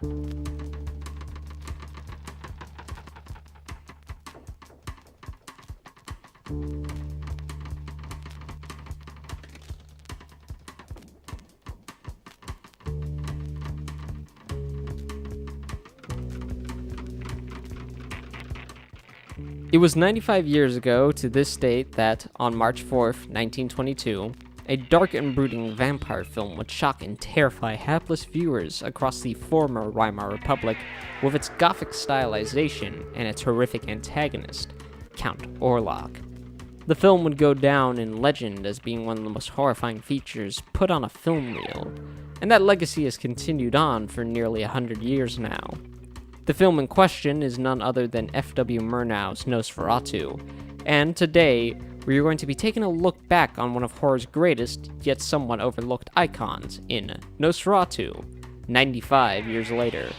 It was 95 years ago to this date that, on March 4th, 1922, a dark and brooding vampire film would shock and terrify hapless viewers across the former Weimar Republic with its gothic stylization and its horrific antagonist, Count Orlok. The film would go down in legend as being one of the most horrifying features put on a film reel, and that legacy has continued on for nearly 100 years now. The film in question is none other than F.W. Murnau's Nosferatu, and today we are going to be taking a look back on one of horror's greatest, yet somewhat overlooked icons in Nosferatu, 95 years later.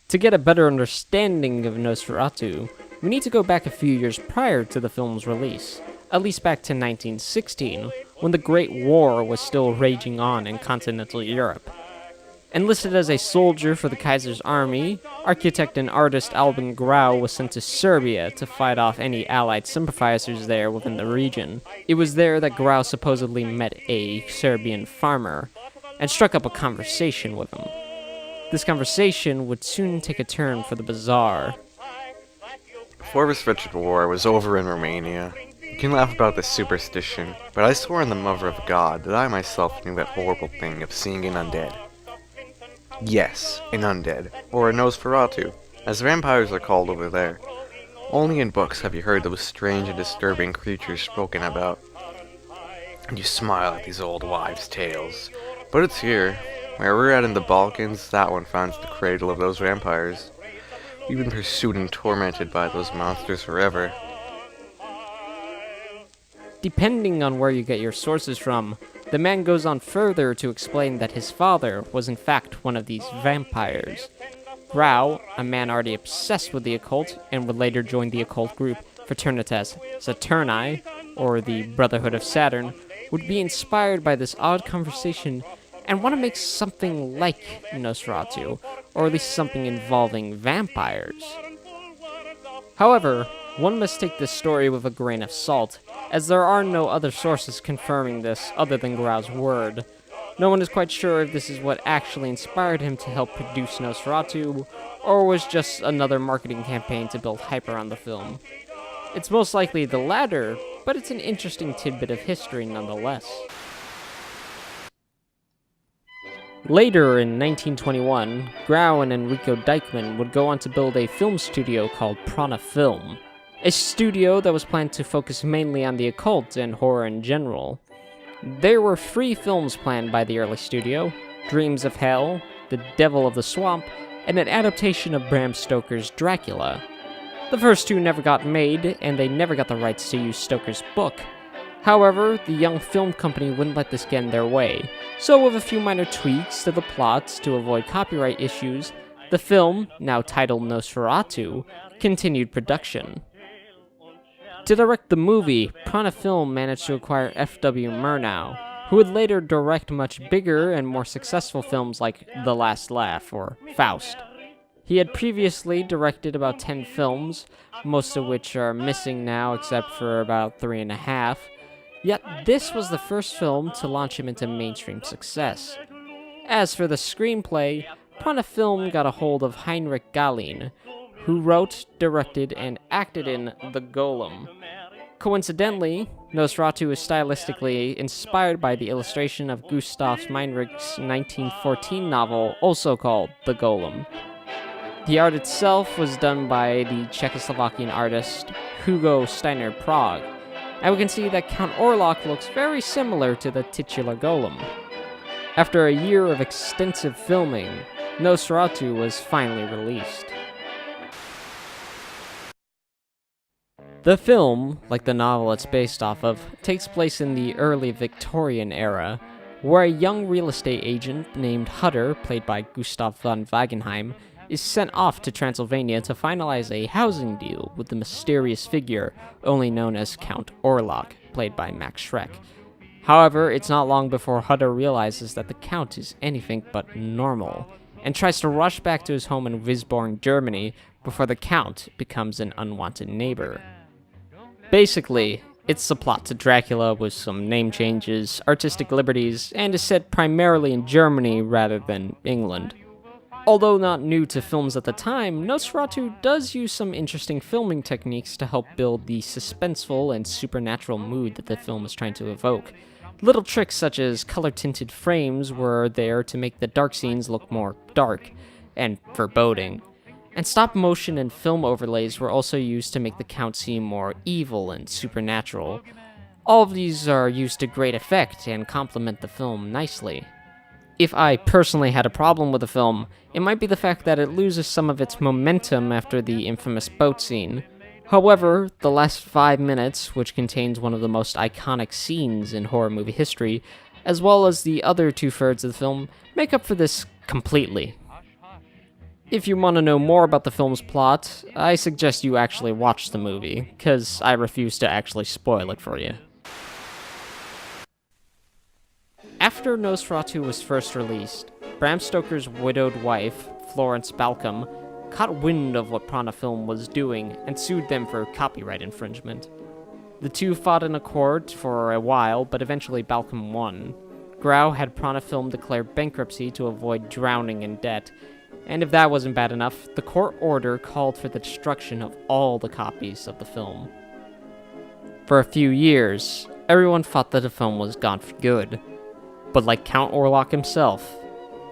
To get a better understanding of Nosferatu, we need to go back a few years prior to the film's release, at least back to 1916, when the Great War was still raging on in continental Europe. Enlisted as a soldier for the Kaiser's army, architect and artist Albin Grau was sent to Serbia to fight off any Allied sympathizers there within the region. It was there that Grau supposedly met a Serbian farmer and struck up a conversation with him. This conversation would soon take a turn for the bizarre. Before this wretched war was over in Romania, you can laugh about this superstition, but I swore on the Mother of God that I myself knew that horrible thing of seeing an undead. Yes, an undead, or a Nosferatu, as vampires are called over there. Only in books have you heard those strange and disturbing creatures spoken about. And you smile at these old wives' tales, but it's here, where we're at in the Balkans, that one finds the cradle of those vampires. We've been pursued and tormented by those monsters forever. Depending on where you get your sources from, the man goes on further to explain that his father was in fact one of these vampires. Grau, a man already obsessed with the occult and would later join the occult group Fraternitas Saturni, or the Brotherhood of Saturn, would be inspired by this odd conversation and want to make something like Nosferatu, or at least something involving vampires. However, one must take this story with a grain of salt, as there are no other sources confirming this other than Grau's word. No one is quite sure if this is what actually inspired him to help produce Nosferatu, or was just another marketing campaign to build hype around the film. It's most likely the latter, but it's an interesting tidbit of history nonetheless. Later in 1921, Grau and Enrico Deichmann would go on to build a film studio called Prana Film, a studio that was planned to focus mainly on the occult and horror in general. There were 3 films planned by the early studio: Dreams of Hell, The Devil of the Swamp, and an adaptation of Bram Stoker's Dracula. The first 2 never got made, and they never got the rights to use Stoker's book. However, the young film company wouldn't let this get in their way, so with a few minor tweaks to the plots to avoid copyright issues, the film, now titled Nosferatu, continued production. To direct the movie, Prana Film managed to acquire F.W. Murnau, who would later direct much bigger and more successful films like The Last Laugh or Faust. He had previously directed about 10 films, most of which are missing now except for about 3.5, yet this was the first film to launch him into mainstream success. As for the screenplay, Prana Film got a hold of Heinrich Gahlin, who wrote, directed, and acted in The Golem. Coincidentally, Nosferatu is stylistically inspired by the illustration of Gustav Meinrich's 1914 novel, also called The Golem. The art itself was done by the Czechoslovakian artist Hugo Steiner Prague, and we can see that Count Orlok looks very similar to the titular golem. After a year of extensive filming, Nosferatu was finally released. The film, like the novel it's based off of, takes place in the early Victorian era, where a young real estate agent named Hutter, played by Gustav von Wagenheim, is sent off to Transylvania to finalize a housing deal with the mysterious figure only known as Count Orlok, played by Max Schreck. However, it's not long before Hutter realizes that the Count is anything but normal, and tries to rush back to his home in Wisborg, Germany, before the Count becomes an unwanted neighbor. Basically, it's the plot to Dracula with some name changes, artistic liberties, and is set primarily in Germany rather than England. Although not new to films at the time, Nosferatu does use some interesting filming techniques to help build the suspenseful and supernatural mood that the film is trying to evoke. Little tricks such as color-tinted frames were there to make the dark scenes look more dark and foreboding. And stop motion and film overlays were also used to make the Count seem more evil and supernatural. All of these are used to great effect and complement the film nicely. If I personally had a problem with the film, it might be the fact that it loses some of its momentum after the infamous boat scene. However, the last 5 minutes, which contains one of the most iconic scenes in horror movie history, as well as the other 2/3 of the film, make up for this completely. If you want to know more about the film's plot, I suggest you actually watch the movie, because I refuse to actually spoil it for you. After Nosferatu was first released, Bram Stoker's widowed wife, Florence Balcom, caught wind of what Prana Film was doing and sued them for copyright infringement. The two fought in a court for a while, but eventually Balcom won. Grau had Prana Film declare bankruptcy to avoid drowning in debt, and if that wasn't bad enough, the court order called for the destruction of all the copies of the film. For a few years, everyone thought that the film was gone for good, but like Count Orlok himself,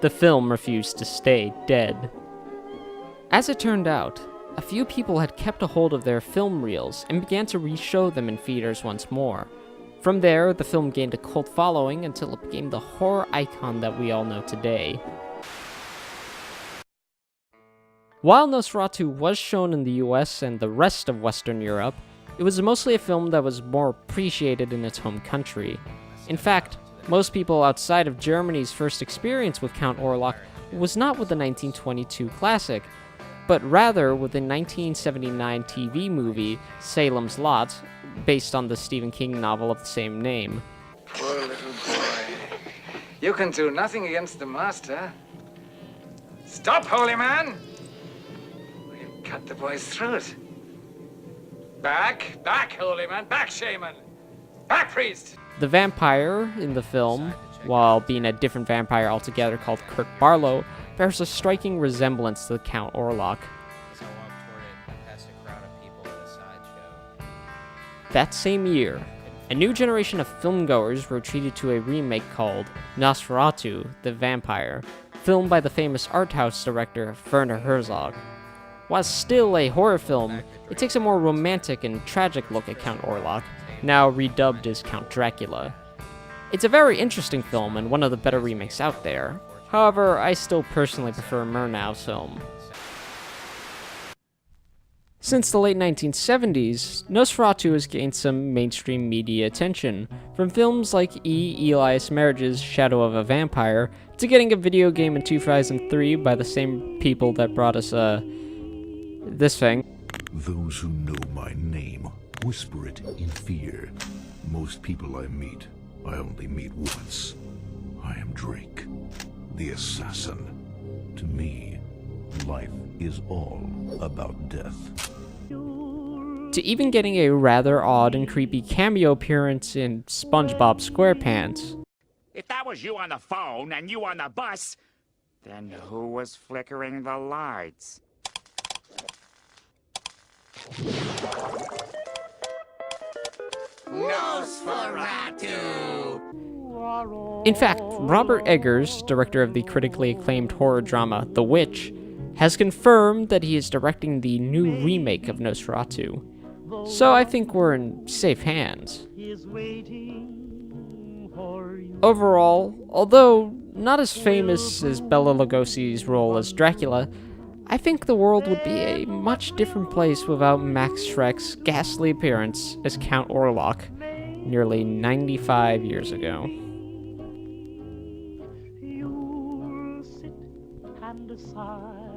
the film refused to stay dead. As it turned out, a few people had kept a hold of their film reels and began to re-show them in theaters once more. From there, the film gained a cult following until it became the horror icon that we all know today. While Nosferatu was shown in the US and the rest of Western Europe, it was mostly a film that was more appreciated in its home country. In fact, most people outside of Germany's first experience with Count Orlok was not with the 1922 classic, but rather with the 1979 TV movie Salem's Lot, based on the Stephen King novel of the same name. Poor little boy. You can do nothing against the master. Stop, holy man! We'll cut the boy's throat. Back, holy man, back, shaman! Back, priest! The vampire in the film, while being a different vampire altogether called Kurt Barlow, bears a striking resemblance to the Count Orlok. That same year, a new generation of filmgoers were treated to a remake called Nosferatu, the Vampire, filmed by the famous art house director Werner Herzog. While still a horror film, it takes a more romantic and tragic look at Count Orlok, now redubbed as Count Dracula. It's a very interesting film and one of the better remakes out there. However, I still personally prefer Murnau's film. Since the late 1970s, Nosferatu has gained some mainstream media attention, from films like E. Elias Marriage's Shadow of a Vampire, to getting a video game in 2003 by the same people that brought us, this thing. Those who know my name whisper it in fear. Most people I meet, I only meet once. I am Drake, the assassin. To me, life is all about death. To even getting a rather odd and creepy cameo appearance in SpongeBob SquarePants. If that was you on the phone and you on the bus, then who was flickering the lights? Nosferatu! In fact, Robert Eggers, director of the critically acclaimed horror drama The Witch, has confirmed that he is directing the new remake of Nosferatu. So I think we're in safe hands. Overall, although not as famous as Bela Lugosi's role as Dracula, I think the world would be a much different place without Max Schreck's ghastly appearance as Count Orlok nearly 95 years ago. You'll sit and sigh